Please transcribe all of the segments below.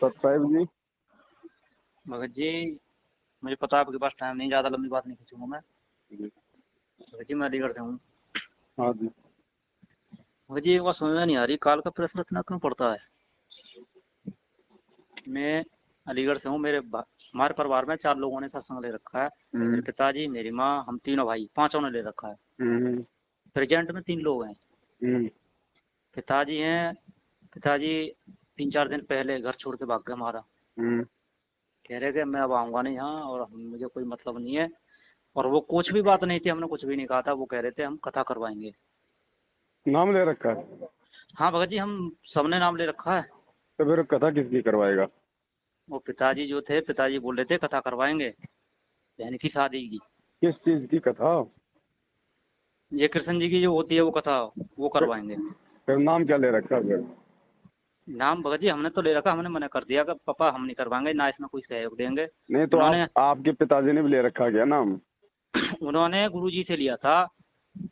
सत साहिब जी। भगत जी, मुझे पता है आपके पास टाइम नहीं, ज़्यादा लंबी बात नहीं खींचूंगा मैं। जी। भगत जी, मैं अलीगढ़ से हूँ। हाँ जी। भगत जी, एक बात समझ में नहीं आ रही, काल का प्रेशर इतना क्यों पड़ता है? मैं अलीगढ़ से हूँ। हमारे परिवार में 4 लोगों ने सत्संग ले रखा है। मेरे हम्म। पिताजी, मेरी माँ, हम तीनों भाई, पांचों ने ले रखा है। हम्म। प्रेजेंट में 3 लोग हैं। हम्म। पिताजी हैं। पिताजी 3-4 दिन पहले घर छोड़ के भाग गए हमारा। हम्म। कह रहे कि मैं अब आऊंगा नहीं यहाँ, और मुझे कोई मतलब नहीं है। और वो कुछ भी बात नहीं थी, हमने कुछ भी नहीं कहा था। वो कह रहे थे हम कथा करवाएंगे। नाम ले रखा है? हाँ भगत जी, हम सबने नाम ले रखा है। तो फिर कथा किसकी करवाएगा? वो पिताजी जो थे, पिताजी बोल रहे थे कथा करवाएंगे बहन की शादी की। किस चीज की कथा? ये कृष्ण जी की जो होती है वो कथा, वो फिर, करवाएंगे। फिर नाम क्या ले रखा है फिर? नाम भगत जी हमने तो ले रखा, हमने मना कर दिया कि पापा हम नहीं करवाएंगे, ना इसमें कोई सहयोग देंगे। नहीं तो उन्होंने आपके पिताजी ने भी ले रखा क्या नाम? उन्होंने गुरुजी से लिया था,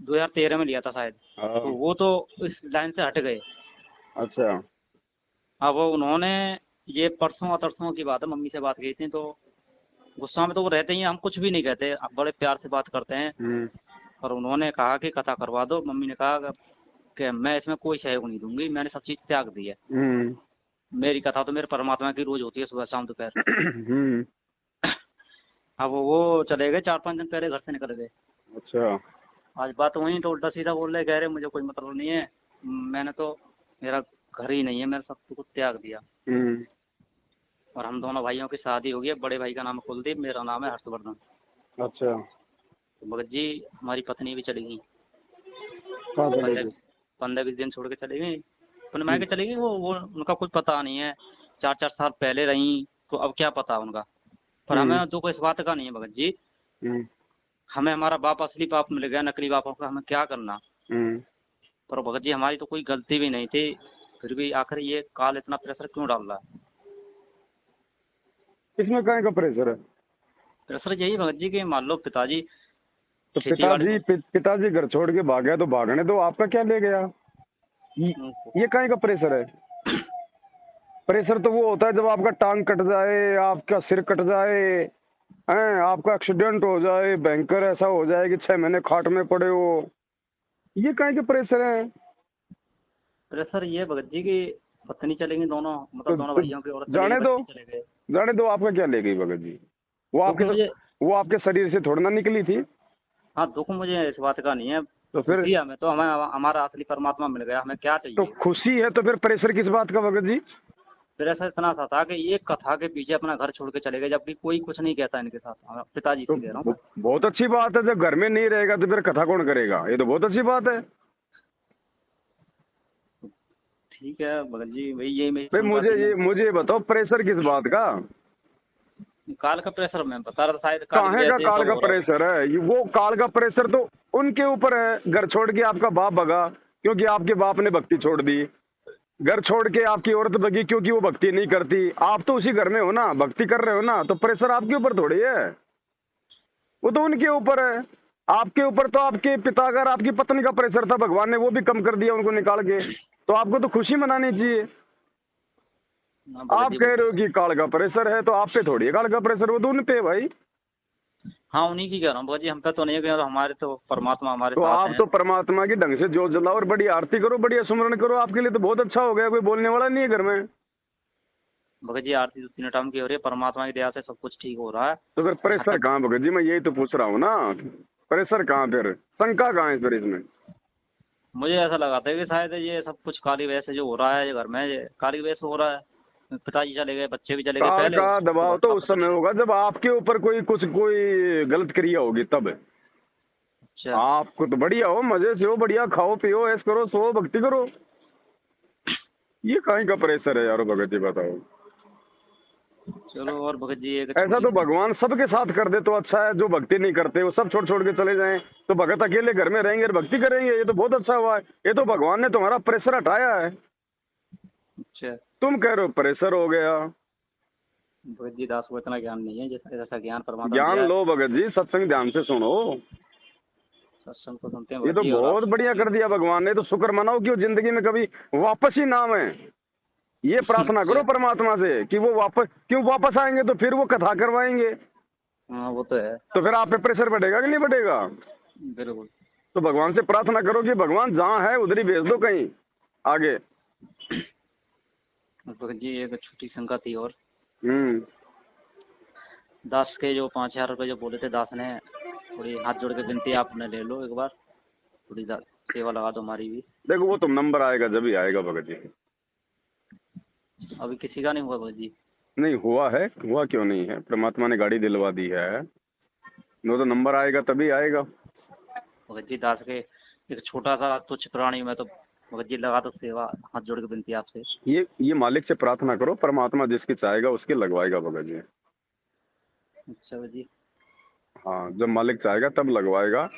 2013 में लिया था शायद। तो हाँ। वो तो इस लाइन से हट गए। अच्छा। अब उन्होंने, ये परसों तरसों की बात है, मम्मी से बात की थी तो गुस्सा में तो वो रहते ही हैं, हम कुछ भी नहीं कहते, अब बड़े प्यार से बात करते हैं। हम्म। और उन्होंने कहा कि कथा करवा दो। मम्मी ने कहा कि मैं इसमें कोई सहयोग नहीं दूंगी, मैंने सब चीज त्याग दी है। हम्म। मेरी कथा तो मेरे परमात्मा की रोज होती है, सुबह शाम दोपहर। हम्म। अब वो चले गए, 4-5 दिन पहले घर से निकल गए। अच्छा। आज बात वहीं तो उल्टा सीधा बोल रहे, कह रहे मुझे कोई मतलब नहीं है, मैंने तो, मेरा घर ही नहीं है, मैंने सब कुछ त्याग दिया। हम्म। और हम दोनों भाइयों की शादी हो गई है। बड़े भाई का नाम है कुलदीप, मेरा नाम है हर्षवर्धन। अच्छा। तो भगत जी, हमारी पत्नी भी चली गई। कहाँ चले पंद्रह गए? बीस 15-20 दिन छोड़ के चली गई, अपने हम्म। मायके चली गई। वो उनका कुछ पता नहीं है। 4-4 साल पहले रही, तो अब क्या पता उनका। पर हम्म। हमें तो कोई इस बात का नहीं है भगत जी। हम्म। हमें हमारा बाप, असली बाप मिल गया, नकली बापों का हमें क्या करना। हम्म। पर भगत जी, हमारी तो कोई गलती भी नहीं थी। फिर भी आखिर ये काल इतना प्रेशर क्यों डाल रहा है? इसमें काहे का प्रेशर है? प्रेशर यही भगत जी कि मान लो पिताजी तो खेती बाड़ी को, पिताजी घर छोड़ के भाग गया तो भागने दो, आपका क्या ले गया? ये, ये काहे का प्रेशर है? प्रेशर तो वो होता है जब आपका टांग कट जाए, आपका सिर कट जाए, हैं, आपका एक्सीडेंट हो जाए, भयंकर ऐसा हो जाए कि 6 महीने खाट में पड़े हो। ये काहे के प्रेशर है? प्रेशर ये भगत जी की पत्नी चली गई, दोनों मतलब दोनों तो भाइयों की औरत चली गई, जाने दो, बच्चे चले गए। जाने दो, आपका क्या ले गई भगत जी? वो दुख आपके मुझे, वो आपके शरीर से थोड़ा ना निकली थी। हाँ दुख मुझे इस बात का नहीं है। तो फिर, खुशी है हमें, तो हमें हमारा असली परमात्मा मिल गया, हमें क्या तो चाहिए। खुशी है तो फिर प्रेशर किस बात का भगत जी? प्रेशर इतना सा था कि एक कथा के पीछे अपना घर छोड़ के चले गए, जबकि कोई कुछ नहीं कहता इनके साथ। पिताजी तो से कह रहा हूँ मैं। बहुत अच्छी बात है, जब घर में नहीं रहेगा तो फिर कथा कौन करेगा? ये तो बहुत अच्छी बात है। ठीक है भगत जी, वही यही मैं भाई सुन रहा थी मैं। मुझे ये बताओ, प्रेशर किस बात का? काल का प्रेशर मैं बता रहा था, शायद काल की काहे वजह का से ये काल सब का हो रहा हो। प्रेशर है? वो काल का प्रेशर तो उनके ऊपर है, घर छोड़ के आपका बाप भगा क्योंकि आपके बाप ने भक्ति छोड़ दी। घर छोड़ के आपकी औरत भगी क्योंकि वो भक्ति नहीं करती। आप तो उसी घर में हो ना, भक्ति कर रहे हो ना, तो प्रेशर आपके ऊपर थोड़ी है, वो तो उनके ऊपर है। आपके ऊपर तो आपके पिता का और आपकी पत्नी का प्रेशर था, भगवान ने वो भी कम कर दिया उनको निकाल के। तो आपको तो खुशी मनानी चाहिए। ना भगत आप जी, वो कह तो रहे हो कि काल का प्रेशर है, तो आप पे थोड़ी है काल का प्रेशर, वो तो उन पे है भाई। हाँ उन्हीं की कह रहा हूँ भगत जी, हम पे तो नहीं है, तो हमारे तो परमात्मा हमारे तो साथ आप हैं। तो परमात्मा की ढंग से जोत जलाओ और बड़ी आरती करो, बढ़िया सुमरन करो, आपके लिए तो बहुत अच्छा हो गया, कोई बोलने वाला नहीं है घर में। भगत जी, आरती तो 3 टाइम की हो रही है, परमात्मा की दया से सब कुछ ठीक हो रहा है। तो फिर और प्रेशर भटक, कहाँ भगत जी? मैं यही तो पूछ रहा हूँ ना, प्रेशर कहाँ, फिर शंका कहाँ है फिर इसमें? मुझे ऐसा लगा था कि शायद ये सब कुछ काली वजह से जो हो रहा है ये घर में, ये काली वजह से हो रहा है। पिताजी चले गए, बच्चे भी चले गए काल पहले, का उसके दबाव बाद तो पापा उस चले समय गए। होगा जब आपके ऊपर कोई गलत क्रिया होगी तब। अच्छा, आपको तो बढ़िया हो, मजे से हो, बढ़िया खाओ पियो, ऐश करो, सो, भक्ति करो। ये कहीं का प्रेशर है यारो भगत जी, बताओ। चलो। और भगत जी एक ऐसा छोटी तो सी, भगवान सबके साथ कर दे तो अच्छा है, जो भक्ति नहीं करते वो सब छोड़ छोड़ के चले जाएं, तो भगत अकेले घर में रहेंगे और भक्ति करेंगे, ये तो बहुत अच्छा हुआ है। ये तो भगवान ने तुम्हारा प्रेशर हटाया है। अच्छा तुम कह रहे हो प्रेशर हो गया। भगत जी, दास को इतना ज्ञान नहीं है जैसा जैसा ज्ञान परमात्मा ने ज्ञान दिया है। लो भगत जी, सत्संग ध्यान से सुनो। सत्संग तो सुनते हैं ये भगत तो जी, और बहुत आपसे बढ़िया बात भी कर होती दिया है। भगवान ने, तो शुक्र मनाओ कि वो जिंदगी में कभी वापस ही ना आए। ये प्रार्थना करो अच्छा। परमात्मा से कि वो वापस, क्यों वापस आएंगे तो फिर वो कथा करवाएंगे, हाँ वो तो है। तो फिर आप पे प्रेशर बढ़ेगा कि नहीं बढ़ेगा। बिल्कुल। तो भगवान से प्रार्थना करो कि भगवान जहाँ है उधर ही भेज दो कहीं आगे। भगत जी एक छोटी शंका थी और, हम्म। दास के जो 5,000 रुपए जो बोले थे दास ने, थोड़ी हाथ जोड़ के विनती है, आपने ले लो एक बार, थोड़ी सेवा लगा दो हमारी भी। देखो वो तो नंबर आएगा जब ही आएगा भगत जी। अभी किसी का नहीं हुआ भगत जी। नहीं हुआ है, हुआ क्यों नहीं है, परमात्मा ने गाड़ी दिलवा दी है, वो तो नंबर आएगा तभी आएगा। भगत जी दास के एक छोटा सा तुच्छ प्राणी में तो भगत जी लगा दो सेवा, हाथ जोड़ के विनती है आपसे। ये मालिक से प्रार्थना करो, परमात्मा जिसकी चाहेगा उसके लगवाएगा भगत जी। अच्छा भगत जी। हाँ, जब मालिक चाहेगा तब लगवाएगा।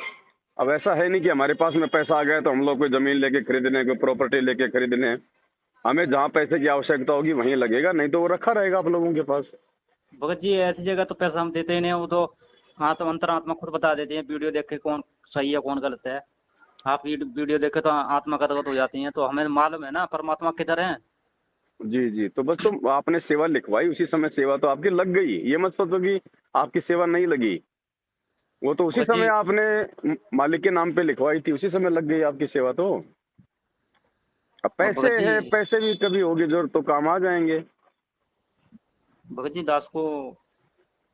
अब ऐसा है नहीं कि हमारे पास में पैसा आ गया तो हम लोग कोई जमीन लेके खरीदने, कोई प्रॉपर्टी लेके खरीदने, हमें जहाँ पैसे की आवश्यकता होगी वहीं लगेगा, नहीं तो वो रखा रहेगा आप लोगों के पास। भगत जी ऐसी जगह तो पैसा हम देते ही नहीं, वो तो हाँ तो अंतरात्मा खुद बता देती है, वीडियो देख के कौन सही है कौन गलत है। आप वीडियो देखे तो आत्मा गदगद हो जाती है, तो हमें मालूम है ना परमात्मा किधर है। जी जी, तो बस तुम आपने सेवा लिखवाई उसी समय सेवा तो आपकी लग गई, ये मत सोचो कि आपकी सेवा नहीं लगी। वो तो उसी भगत समय जी। आपने मालिक के नाम पे लिखवाई थी, उसी समय लग गई आपकी सेवा तो। अब और पैसे भगत जी, है, पैसे भी कभी होगी जरूरत तो काम आ जाएंगे। भगत जी दास को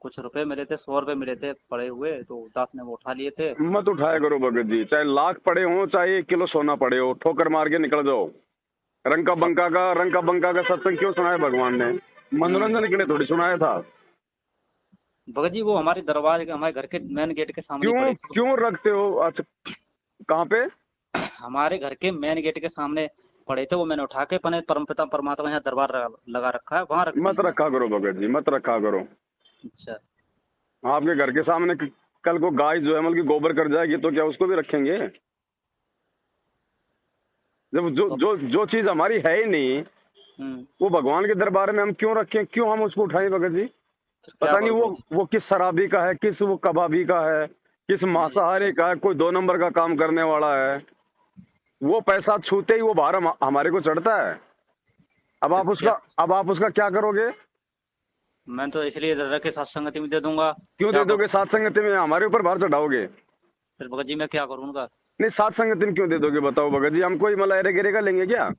कुछ रुपए मिले थे, 100 रुपए मिले थे पड़े हुए, तो दास ने वो उठा लिए थे। मत उठाया करो भगत जी, चाहे लाख पड़े हो चाहे 1 किलो सोना पड़े हो, ठोकर मार के निकल जाओ। अब रंग का बंका का सत्संग क्यों सुनाया भगवान ने, मनोरंजन के लिए थोड़ी सुनाया था। भगत जी वो हमारे दरबार के, हमारे घर के मेन गेट के सामने ही क्यों पड़े थे। क्यों रखते हो, अच्छा कहाँ पे। हमारे घर के मेन गेट के सामने पड़े थे, वो मैंने उठा के अपने परमपिता परमात्मा यहाँ दरबार लगा रखा है, वहां रख दिए मत हैं। रखा करो भगत जी, मत रखा करो। अच्छा। आपके घर के सामने कल को गाय जो है मतलब की गोबर कर जाएगी तो क्या उसको भी रखेंगे। जब जो तो जो जो चीज हमारी है ही नहीं, हम्म, वो भगवान के दरबार में हम क्यों रखें, क्यों हम उसको उठाएं भगत जी। फिर क्या पता नहीं करूँ वो भगत जी। वो किस शराबी का है, किस वो कबाबी का है, किस मांसाहारी का है, कोई 2 नंबर का काम करने वाला है। वो पैसा छूते ही वो भार हमारे को चढ़ता है। फिर क्या। अब आप उसका क्या करोगे। मैं तो इसलिए रख के सत्संगति में दे दूंगा, क्यों क्या दे दोगे, करूँ। सात संगति में हमारे ऊपर भार चढ़ाओगे। फिर भगत जी मैं क्या करूँ उनका। नहीं, सात संगति में क्यों दे दोगे बताओ भगत जी, हम कोई मतलब एरे गिरे का लेंगे क्या।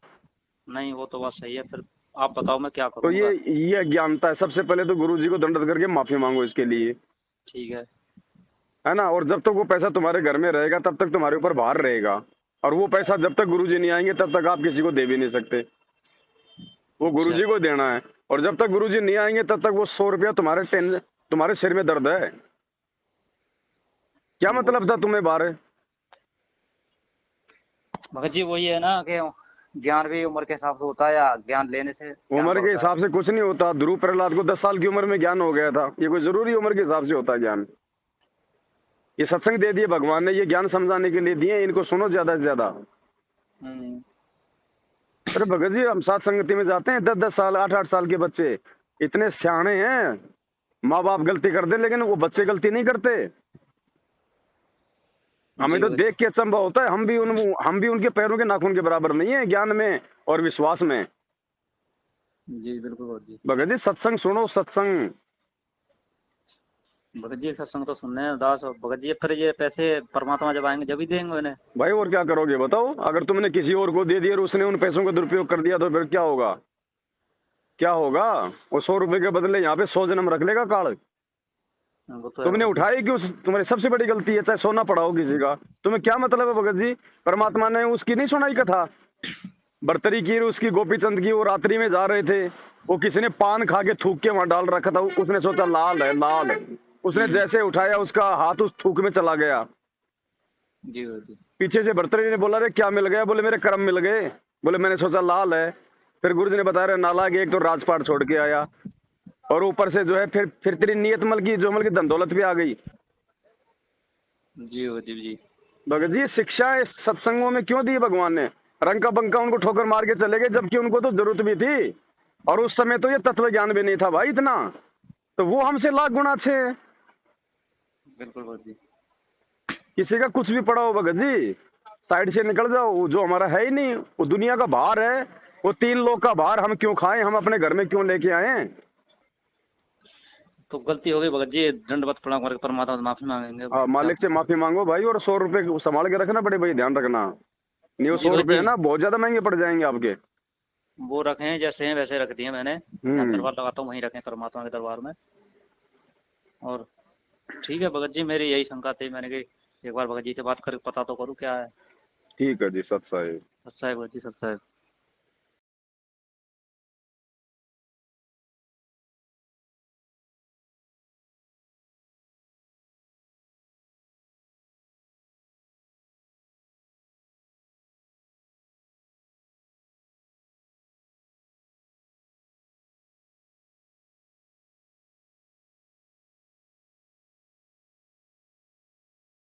नहीं वो तो बात सही है, फिर आप बताओ मैं क्या तो करूँगा। ये अज्ञानता है, सबसे पहले तो गुरु जी को दंडवत करके माफी मांगो इसके लिए, ठीक है। है ना। और जब तक वो पैसा तुम्हारे घर में रहेगा तब तक तुम्हारे ऊपर भार रहेगा। और वो पैसा जब तक गुरु जी नहीं आएंगे तब तक आप किसी को दे भी नहीं सकते, वो गुरु अच्छा। जी को देना है। और जब तक गुरु जी नहीं आएंगे तब तक वो 100 रुपया तुम्हारे सिर में दर्द है। क्या वो मतलब था तुम्हें बारे। भगत जी वही है ना कि ज्ञान भी उम्र के हिसाब से होता है, या ज्ञान लेने से ज्ञान उम्र के बढ़ता है। हिसाब से कुछ नहीं होता, ध्रुव प्रहलाद को 10 साल की उम्र में ज्ञान हो गया था, ये कोई जरूरी उम्र के हिसाब से होता है ज्ञान। ये सत्संग दे दिए भगवान ने, ये ज्ञान समझाने के लिए दिए, इनको सुनो ज्यादा से ज्यादा। हम्म। अरे भगत जी हम सात संगति में जाते हैं, 10-10 साल 8-8 साल के बच्चे इतने सियाणे हैं। माँ बाप गलती कर दे लेकिन वो बच्चे गलती नहीं करते। हमें जी तो भगत जी। देख के अचंभा होता है, हम भी उनके पैरों के नाखून के बराबर नहीं है ज्ञान में और विश्वास में। जी बिल्कुल भगत जी। भगत जी सत्संग सुनो, सत्संग। भगत जी सत्संग तो सुनने हैं दास, और भगत जी फिर ये पैसे परमात्मा जब आएंगे जब ही देंगे उन्हें। भाई और क्या करोगे बताओ, अगर तुमने किसी और को दे दिया और उसने उन पैसों का दुरुपयोग कर दिया तो फिर क्या होगा, क्या होगा। वो 100 रुपए के बदले यहाँ पे 100 जन्म रख लेगा काल। वो तो है तुमने भगत जी। उठाई क्यों, तुम्हारी सबसे बड़ी गलती है, चाहे सोना पड़ा हो किसी का। तुम्हें क्या मतलब है भगत जी, परमात्मा ने उसकी नहीं सुनाई कथा, बर्तरी की उसकी गोपीचंद की, वो रात्रि में जा रहे थे, वो किसी ने पान खा के थूक के वहां डाल रखा था, उसने सोचा लाल है लाल है, उसने हम्म। जैसे उठाया उसका हाथ उस थूक में चला गया। जी भगत जी। पीछे से भर्तरी ने बोला रे क्या मिल गया, बोले मेरे कर्म मिल गए, बोले मैंने सोचा लाल है। फिर गुरु जी ने बताया रे नालायक, एक तो राजपाट छोड़ के आया और ऊपर से जो है फिर तेरी नियत मल की जो मल की धन दौलत भी आ गई। जी भगत जी। भगत जी शिक्षा इस सत्संगों में क्यों दी भगवान ने, रंका बंका उनको ठोकर मार के चले गए जबकि उनको तो जरूरत भी थी। और उस समय तो ये तत्व ज्ञान भी नहीं था भाई इतना, तो वो हमसे लाख गुना अच्छे हैं। बिल्कुल भगत जी। किसी का कुछ भी पड़ा हो भगत जी, साइड से निकल जाओ, जो हमारा है ही नहीं वो दुनिया का भार है, वो 3 लोग का भार हम क्यों खाएं, हम अपने घर में क्यों लेके आए। तो गलती हो गई भगत जी, दंडवत प्रणाम करके परमात्मा से माफी मांगेंगे। मालिक से माफी मांगो भाई, और 100 रुपए संभाल के रखना बड़े भाई, ध्यान रखना। नहीं वो जी 100 भगत रुपए जी, है ना, बहुत ज्यादा महंगे पड़ जाएंगे आपके। वो रखे हैं जैसे हैं वैसे रख दिए मैंने, जहाँ हम्म। दरबार लगाता हूँ वहीं रखे हैं परमात्मा के दरबार में। और ठीक है भगत जी, मेरी यही शंका थी, मैंने कि एक बार भगत जी से बात करके पता तो करूँ क्या है। ठीक है जी, सत साहिब। सच्चा है भगत जी, सच्चा है।